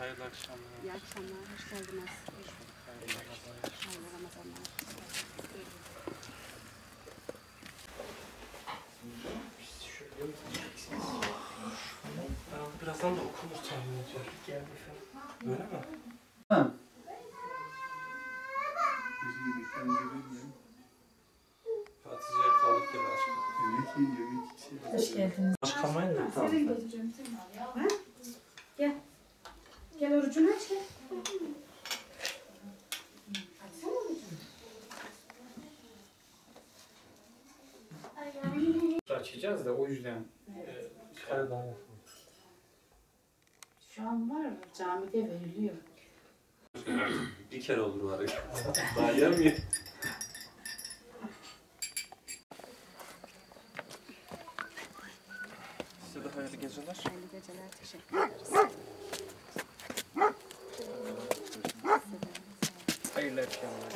Hayırlı akşamlar. İyi akşamlar, hoş geldiniz. Hoş bulduk. Hayırlı Ramazanlar. Hayırlı Ramazanlar. Birazdan da okunur tahmin ediyorum. Öyle mi? Hatice'ye kaldık ya aşkım. Hoş geldiniz. Aşk kalmayın da. Senin götüreceğim seni al ya. Gel. Gel orucunu aç gel. Açsana orucunu. Açacağız da o yüzden. Karadan yapalım. Şu an var mı? Camide veriliyor. Bir kere olur var ya. Daha yemiyor. Size de hayırlı geceler. Hayırlı geceler, teşekkür ederiz. Hayırlı akşamlar.